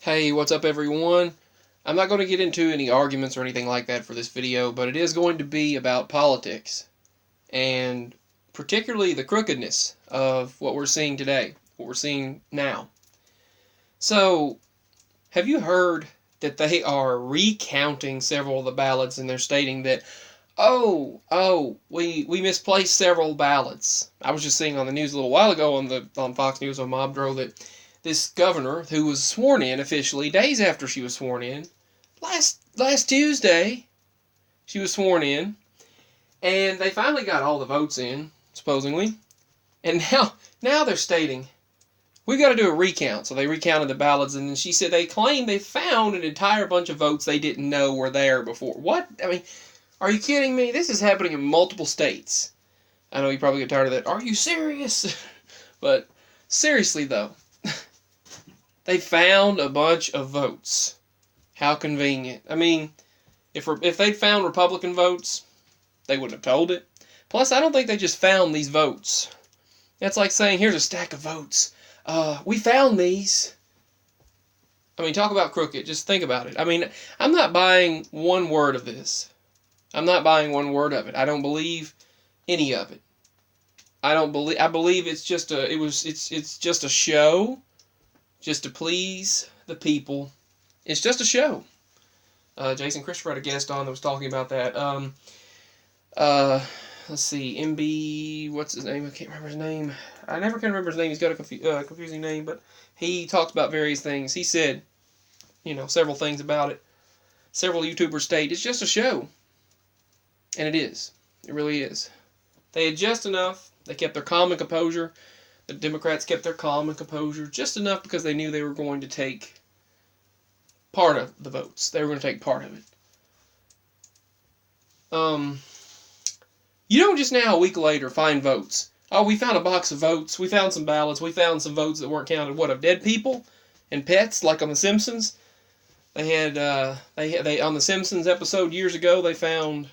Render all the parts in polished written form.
Hey, what's up everyone? I'm not going to get into any arguments or anything like that for this video, but it is going to be about politics, and particularly the crookedness of what we're seeing today, what we're seeing now. So, have you heard that they are recounting several of the ballots, and they're stating that, we misplaced several ballots. I was just seeing on the news a little while ago on Fox News on Mobdro that this governor, who was sworn in officially days after she was sworn in, last Tuesday, she was sworn in, and they finally got all the votes in, supposedly, and now they're stating we got to do a recount. So they recounted the ballots, and then she said they claim they found an entire bunch of votes they didn't know were there before. What? I mean, are you kidding me? This is happening in multiple states. I know you probably get tired of that. Are you serious? But seriously though, they found a bunch of votes. How convenient. I mean, if they'd found Republican votes, they wouldn't have told it. Plus, I don't think they just found these votes. That's like saying, here's a stack of votes. We found these. I mean, talk about crooked. Just think about it. I mean, I'm not buying one word of this. I'm not buying one word of it. I don't believe any of it. I believe it's just it's just a show, just to please the people. It's just a show. Jason Christopher had a guest on that was talking about that. Let's see, MB, what's his name? I can't remember his name. I never can remember his name. He's got a confusing name, but he talked about various things. He said, several things about it. Several YouTubers state it's just a show. And it is. It really is. They had just enough. They kept their calm and composure. The Democrats kept their calm and composure just enough because they knew they were going to take part of the votes. They were going to take part of it. You don't just now, a week later, find votes. Oh, we found a box of votes. We found some ballots. We found some votes that weren't counted. What, of dead people and pets, like on The Simpsons? They had they on the Simpsons episode years ago. They claimed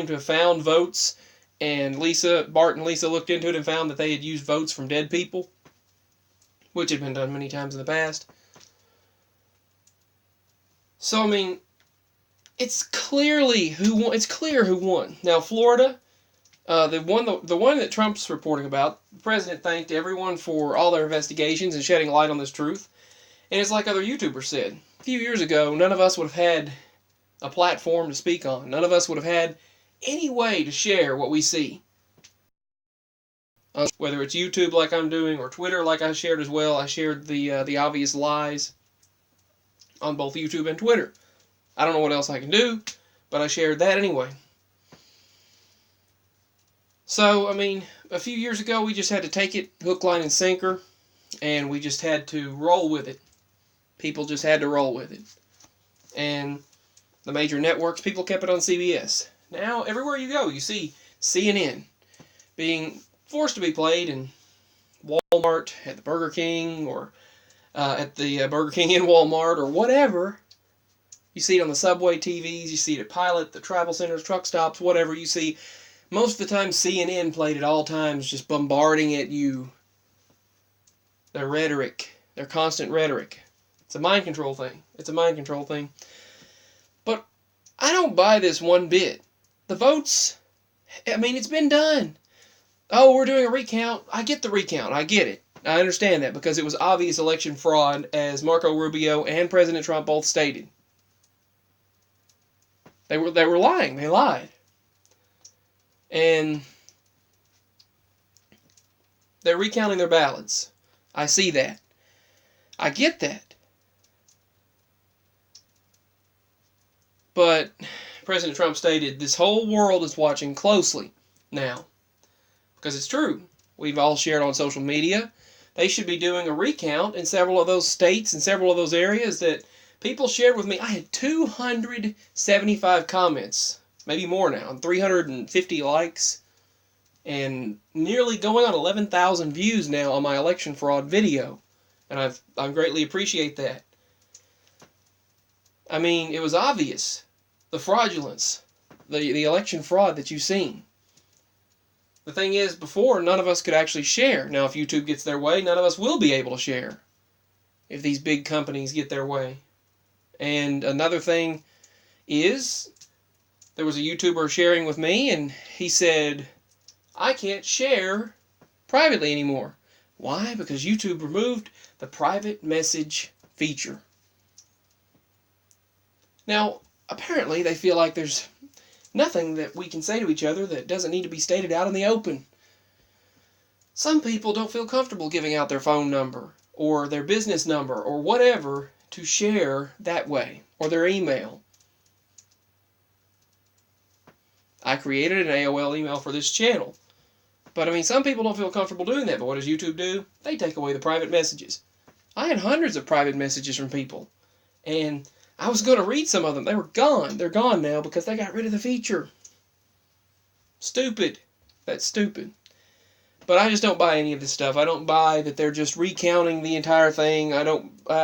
to have found votes, and Bart and Lisa looked into it and found that they had used votes from dead people, which had been done many times in the past. So I mean, it's clear who won. Now Florida, the one that Trump's reporting about, the president thanked everyone for all their investigations and shedding light on this truth. And it's like other YouTubers said. A few years ago, none of us would have had a platform to speak on. None of us would have had any way to share what we see. Whether it's YouTube like I'm doing or Twitter like I shared as well. I shared the obvious lies on both YouTube and Twitter. I don't know what else I can do, but I shared that anyway. So, I mean, a few years ago, we just had to take it hook, line, and sinker, and we just had to roll with it. People just had to roll with it. And the major networks, people kept it on CBS. Now, everywhere you go, you see CNN being forced to be played in Walmart, at the Burger King, or at the Burger King in Walmart, or whatever. You see it on the subway TVs, you see it at Pilot, the travel centers, truck stops, whatever. You see, most of the time, CNN played at all times, just bombarding at you. Their rhetoric, their constant rhetoric. It's a mind control thing. It's a mind control thing. But I don't buy this one bit. The votes, I mean, it's been done. Oh, we're doing a recount. I get the recount. I get it. I understand that because it was obvious election fraud, as Marco Rubio and President Trump both stated. They were lying. They lied. And they're recounting their ballots. I see that. I get that. But President Trump stated this whole world is watching closely now. Because it's true. We've all shared on social media. They should be doing a recount in several of those states and several of those areas that people shared with me. I had 275 comments, maybe more now, and 350 likes, and nearly going on 11,000 views now on my election fraud video. And I greatly appreciate that. I mean, it was obvious. The fraudulence, the election fraud that you've seen. The thing is, before, none of us could actually share. Now, if YouTube gets their way, none of us will be able to share. if these big companies get their way. And another thing is, there was a YouTuber sharing with me, and he said, I can't share privately anymore. Why? Because YouTube removed the private message feature. Now, apparently they feel like there's nothing that we can say to each other that doesn't need to be stated out in the open. Some people don't feel comfortable giving out their phone number or their business number or whatever to share that way, or their email. I created an AOL email for this channel. But I mean, some people don't feel comfortable doing that. But what does YouTube do? They take away the private messages. I had hundreds of private messages from people. And I was going to read some of them. They were gone. They're gone now because they got rid of the feature. Stupid. That's stupid. But I just don't buy any of this stuff. I don't buy that they're just recounting the entire thing. I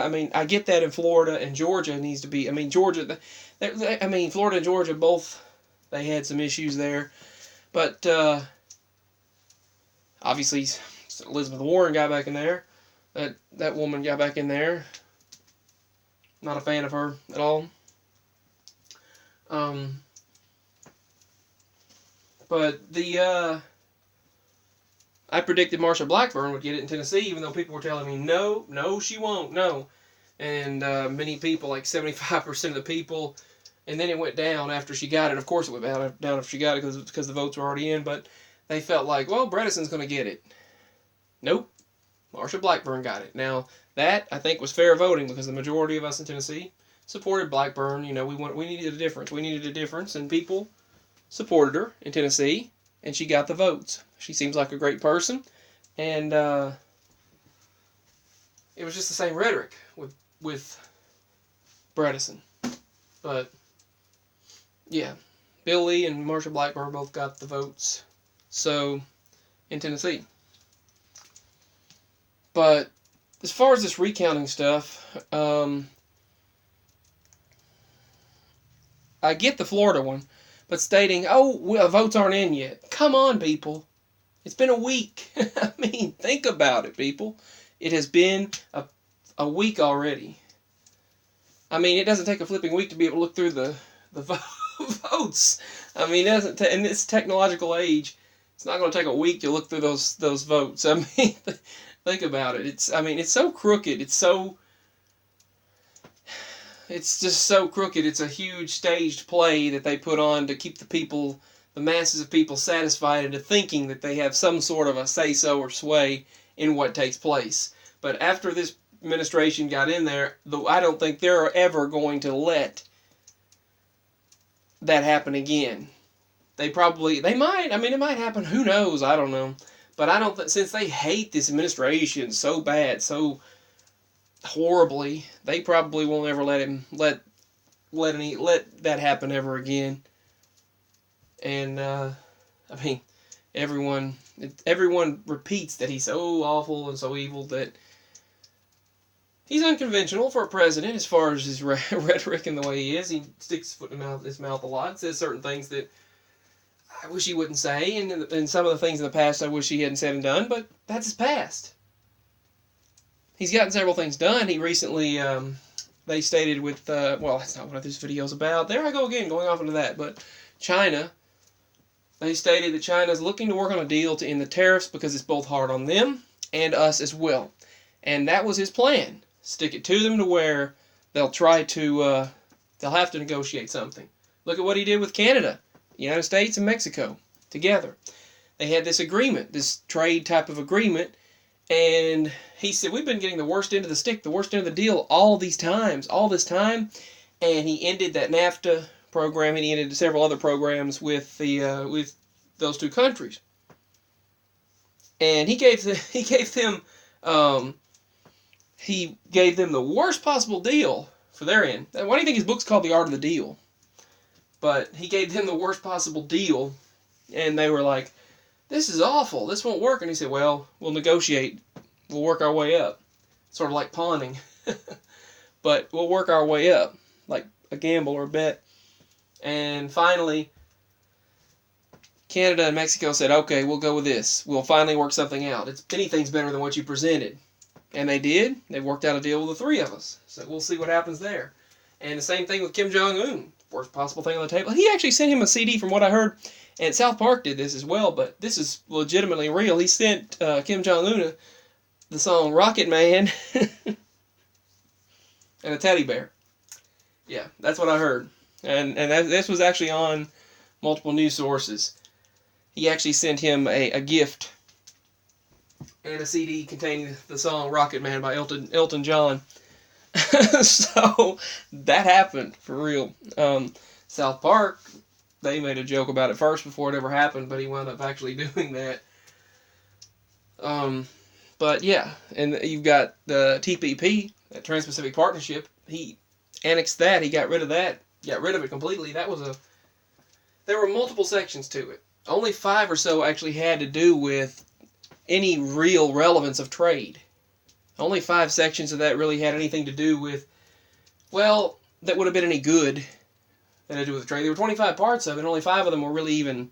mean, I get that in Florida and Georgia needs to be. I mean, Florida and Georgia both, they had some issues there. But obviously, Elizabeth Warren got back in there. That woman got back in there. Not a fan of her at all. But I predicted Marsha Blackburn would get it in Tennessee, even though people were telling me, no, she won't, no. And many people, like 75% of the people, and then it went down after she got it. Of course it went down after she got it because the votes were already in, but they felt like, well, Bredeson's going to get it. Nope. Marsha Blackburn got it. Now, that, I think, was fair voting because the majority of us in Tennessee supported Blackburn. You know, we needed a difference. We needed a difference, and people supported her in Tennessee, and she got the votes. She seems like a great person, and it was just the same rhetoric with Bredesen. But, yeah, Bill Lee and Marsha Blackburn both got the votes, so, in Tennessee. But, as far as this recounting stuff, I get the Florida one, but stating, votes aren't in yet. Come on, people. It's been a week. I mean, think about it, people. It has been a week already. I mean, it doesn't take a flipping week to be able to look through the votes. I mean, in this technological age, it's not going to take a week to look through those votes. I mean, think about it. It's so crooked. It's just so crooked. It's a huge staged play that they put on to keep the masses of people satisfied into thinking that they have some sort of a say-so or sway in what takes place. But after this administration got in there, I don't think they're ever going to let that happen again. They might. I mean, it might happen. Who knows? I don't know. But I don't since they hate this administration so bad, so horribly, they probably won't ever let that happen ever again. And I mean, everyone repeats that he's so awful and so evil, that he's unconventional for a president as far as his rhetoric and the way he is. He sticks his foot in his mouth a lot, says certain things that I wish he wouldn't say, and some of the things in the past I wish he hadn't said and done, but that's his past. He's gotten several things done. He recently, they stated with, well, that's not what this video's about. There I go again, going off into that, but China, they stated that China is looking to work on a deal to end the tariffs because it's both hard on them and us as well. And that was his plan. Stick it to them to where they'll try to, they'll have to negotiate something. Look at what he did with Canada, the United States and Mexico together. They had this agreement, this trade type of agreement, and he said, we've been getting the worst end of the stick, the worst end of the deal all this time. And he ended that NAFTA program, and he ended several other programs with those two countries. And he gave them the worst possible deal for their end. Why do you think his book's called The Art of the Deal? But he gave them the worst possible deal, and they were like, this is awful, this won't work. And he said, well, we'll negotiate, we'll work our way up. Sort of like pawning. But we'll work our way up, like a gamble or a bet. And finally, Canada and Mexico said, okay, we'll go with this. We'll finally work something out. Anything's better than what you presented. And they did. They worked out a deal with the three of us. So we'll see what happens there. And the same thing with Kim Jong-un. Worst possible thing on the table. He actually sent him a CD from what I heard. And South Park did this as well, but this is legitimately real. He sent Kim Jong-un the song Rocket Man and a teddy bear. Yeah, that's what I heard. And this was actually on multiple news sources. He actually sent him a gift and a CD containing the song Rocket Man by Elton John. So that happened for real. South Park, they made a joke about it first before it ever happened, but he wound up actually doing that. But yeah, and you've got the TPP, that Trans-Pacific Partnership. He annexed that. He got rid of that. Got rid of it completely. There were multiple sections to it. Only 5 or so actually had to do with any real relevance of trade. Only 5 sections of that really had anything to do with, well, that would have been any good that had to do with trade. There were 25 parts of it, and only 5 of them were really even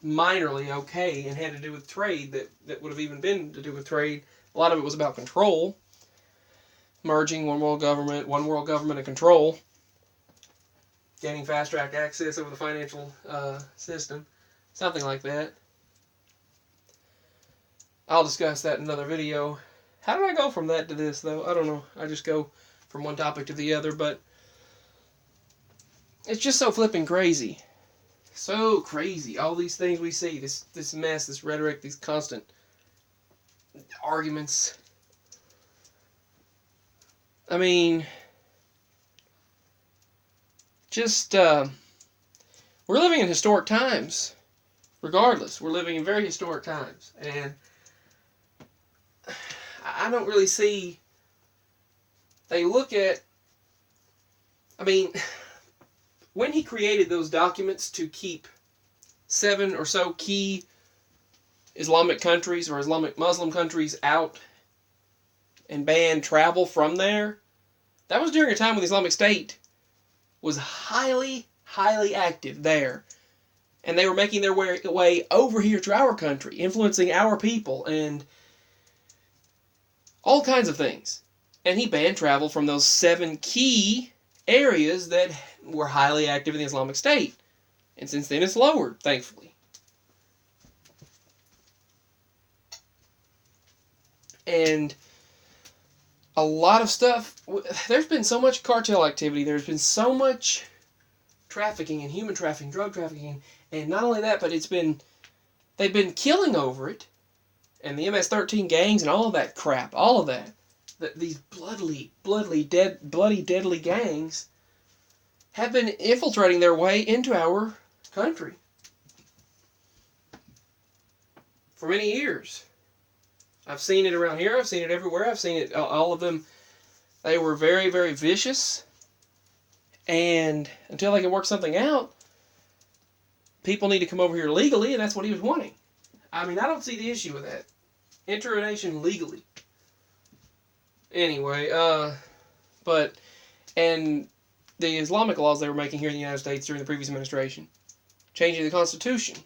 minorly okay and had to do with trade that would have even been to do with trade. A lot of it was about control. Merging one world government and control. Gaining fast-track access over the financial system. Something like that. I'll discuss that in another video. How did I go from that to this, though? I don't know. I just go from one topic to the other, but it's just so flipping crazy. So crazy. All these things we see, this mess, this rhetoric, these constant arguments. I mean, just, we're living in historic times. Regardless, we're living in very historic times. And I don't really see, they look at, I mean, when he created those documents to keep 7 or so key Islamic countries or Islamic Muslim countries out and ban travel from there, that was during a time when the Islamic State was highly, highly active there. And they were making their way over here to our country, influencing our people, and all kinds of things. And he banned travel from those 7 key areas that were highly active in the Islamic State. And since then it's lowered, thankfully. And a lot of stuff, there's been so much cartel activity, there's been so much trafficking and human trafficking, drug trafficking, and not only that, but they've been killing over it, and the MS-13 gangs and all of that crap, all of that, these bloody, deadly gangs have been infiltrating their way into our country for many years. I've seen it around here. I've seen it everywhere. I've seen it, all of them. They were very, very vicious. And until they can work something out, people need to come over here legally, and that's what he was wanting. I mean, I don't see the issue with that. Enter a nation legally. Anyway, and the Islamic laws they were making here in the United States during the previous administration, changing the Constitution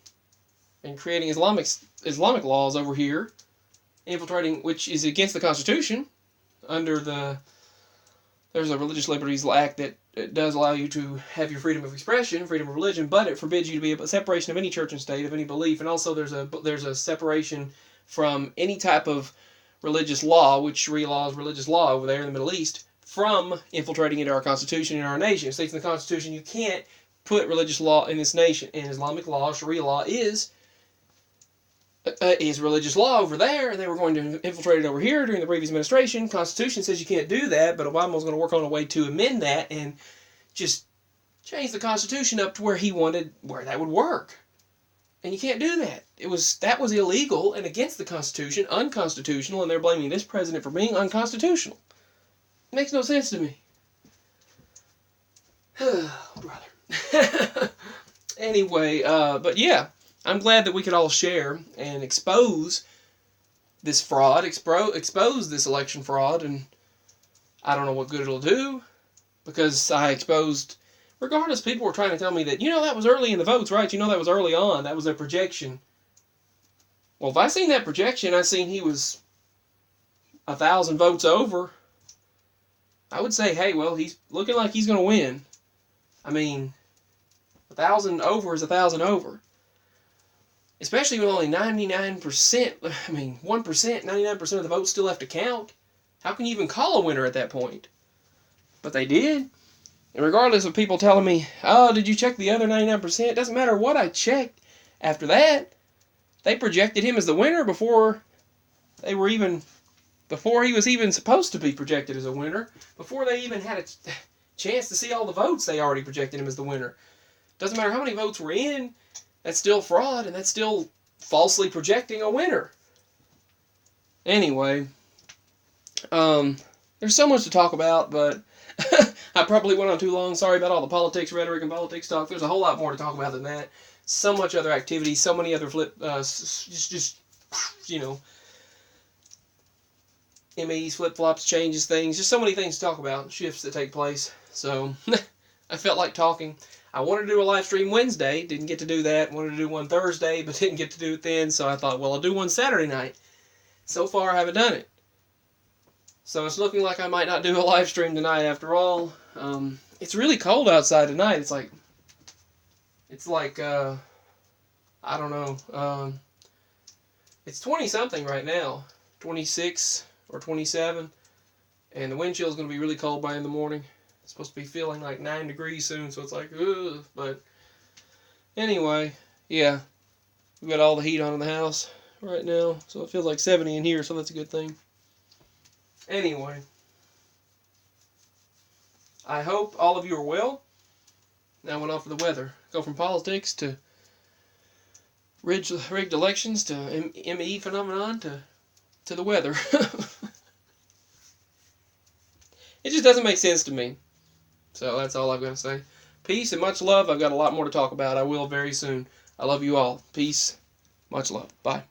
and creating Islamic laws over here, infiltrating, which is against the Constitution. There's a Religious Liberties Act that it does allow you to have your freedom of expression, freedom of religion, but it forbids you to be a separation of any church and state, of any belief, and also there's a separation from any type of religious law, which Sharia law is religious law over there in the Middle East, from infiltrating into our Constitution and our nation. It states in the Constitution you can't put religious law in this nation. And Islamic law, Sharia law, is religious law over there, and they were going to infiltrate it over here during the previous administration. Constitution says you can't do that, but Obama was going to work on a way to amend that and just change the Constitution up to where he wanted, where that would work. And you can't do that. That was illegal and against the Constitution, unconstitutional, and they're blaming this president for being unconstitutional. It makes no sense to me. Brother. Anyway, but yeah, I'm glad that we could all share and expose this fraud, expose this election fraud, and I don't know what good it'll do, because I exposed, regardless, people were trying to tell me that, that was early in the votes, right? That was early on, that was a projection. Well, if I seen that projection, I seen he was 1,000 votes over, I would say, hey, well, he's looking like he's going to win. I mean, 1,000 over is 1,000 over. Especially with only 99%, I mean, 1%, 99% of the votes still have to count. How can you even call a winner at that point? But they did. And regardless of people telling me, oh, did you check the other 99%? It doesn't matter what I checked. After that, they projected him as the winner before he was even supposed to be projected as a winner. Before they even had a chance to see all the votes, they already projected him as the winner. Doesn't matter how many votes were in, that's still fraud, and that's still falsely projecting a winner. Anyway, there's so much to talk about, but I probably went on too long. Sorry about all the politics rhetoric and politics talk. There's a whole lot more to talk about than that. So much other activity, so many other MEs, flip-flops, changes, things. Just so many things to talk about, shifts that take place. So, I felt like talking. I wanted to do a live stream Wednesday. Didn't get to do that. Wanted to do one Thursday, but didn't get to do it then. So I thought, well, I'll do one Saturday night. So far, I haven't done it. So it's looking like I might not do a live stream tonight after all. It's really cold outside tonight. It's like I don't know. It's 20-something right now. 26 or 27. And the wind chill is going to be really cold by in the morning. It's supposed to be feeling like 9 degrees soon, so it's like, ugh. But anyway, yeah. We've got all the heat on in the house right now, so it feels like 70 in here, so that's a good thing. Anyway, I hope all of you are well. Now I went off for the weather. Go from politics to rigged elections to ME phenomenon to the weather. It just doesn't make sense to me. So that's all I've got to say. Peace and much love. I've got a lot more to talk about. I will very soon. I love you all. Peace. Much love. Bye.